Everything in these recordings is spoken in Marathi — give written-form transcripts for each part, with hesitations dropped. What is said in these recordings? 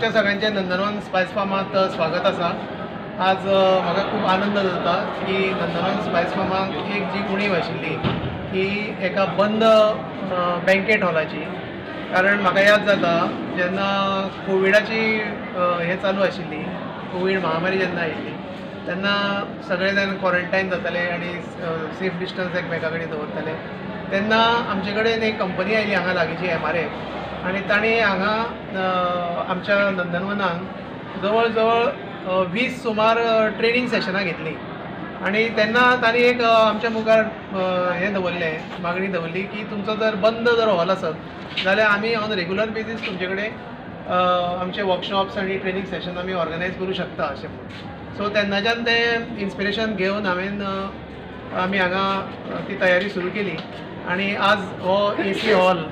तुमच्या सगळ्यांचे नंदनवन स्पायस फार्मात स्वागत आसा। आज म्हाका खूब आनंद जाता की नंदनवन स्पायस फार्माक एक जी उणीव आशिल्ली की एका बंद बँकेट हॉलाची। कारण म्हाका याद जाता जेन्ना कोविडाची हे चालू आशिल्ली, कोवीड महामारी जेन्ना आयिल्ली तेन्ना सगळे जाण क्वॉरंटायन जाताले आनी सेफ डिस्टन्स एकमेका कडेन दवरताले। तेन्ना आमचे कडेन एक कंपनी आयली हांगा लागींची MRF, आनी ताणें हांगा आमच्या नंदनवनाक जवळ जवळ 20 सुमार ट्रेनिंग सेशनां घेतली। आनी तेन्ना तांणी एक आमच्या मुखार हें दवरलें, मागणी दवरली की तुमचो जर बंद जर हॉल आसत जाल्यार आमी ऑन रेगुलर बेजीस तुमचे कडेन आमचे वर्कशॉप्स आनी ट्रेनिंग सेशन आमी ऑर्गनायज करूं शकता अशें म्हणून। सो तेन्नाच्यान तें इन्स्पिरेशन घेवन आमी हांगा ती तयारी सुरू केली आनी आज हो AC हॉल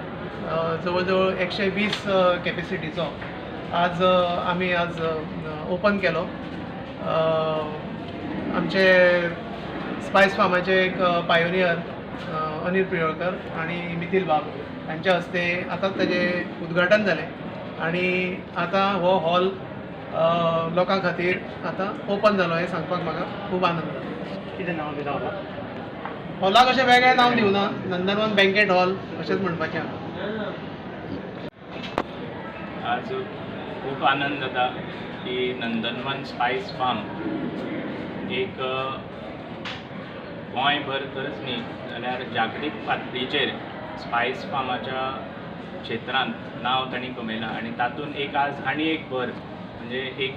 जवळ जवळ 120 कॅपेसिटीचो आज आमी ओपन केलो। आमचे स्पायस फार्माचे एक पायोनियर अनिल पिळवळकर आनी मिथिल बाब हांच्या हस्ते आतांच ताचें उद्घाटन जालें आनी आतां हो हॉल लोकां खातीर आतां ओपन जालो हें सांगपाक म्हाका खूब आनंद जाता। कितें नांव दिलां हॉलाक? हॉलाक अशें वेगळें नांव दिवना, नंदनवन बँकेट हॉल अशेंच म्हणपाचें हांवें। आज खूप आनंद जाता की नंदनवन स्पायस फार्म एक गोंयभर तरच न्ही जाल्यार जागतीक पातळीचेर स्पायस फार्माच्या क्षेत्रांत नांव तांणी कमयलां आनी तातूंत एक आज आनी एक भर म्हणजे एक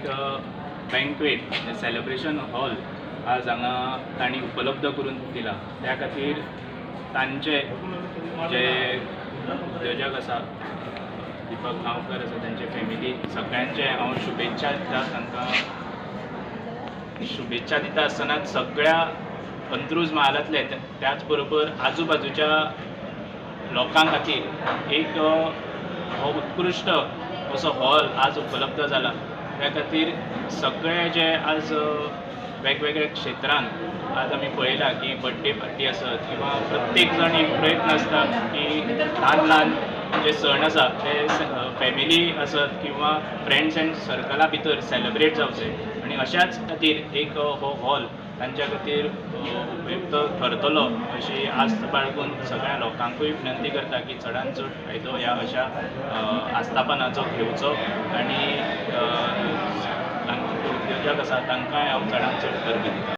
बँक्वेट सेलिब्रेशन हॉल आज हांगा तांणी उपलब्ध करून दिला। त्या खातीर तांचे जे उद्योजक आसा दीपक गांवकर आसा तांचे फॅमिली सगळ्यांचे हांव शुभेच्छा दिता। तांकां शुभेच्छा दिता आसतनाच सगळ्या अंत्रुज महालांतले त्याच बरोबर आजूबाजूच्या लोकां खातीर एक हो उत्कृश्ट असो हॉल आज उपलब्ध जाला। त्या खातीर सगळे जे आज वेगवेगळ्या क्षेत्रांत आज आमी पळयला की बर्थडे पार्टी आसत किंवा प्रत्येक जण एक प्रयत्न आसता की ल्हान ल्हान जे सण आसा ते फॅमिली आसत किंवा फ्रेंड्स एंड सर्कला भितर सेलिब्रेट जावचे आनी अशाच खातीर एक हो हॉल तांच्या खातीर उपयुक्त ठरतलो अशी आस्त बाळगून सगळ्या लोकांकूय विनंती करता की चडांत चड फायदो ह्या अशा आस्थापनाचो घेवचो आनी उद्योजक आसा तांकांय हांव चडांत चड करता।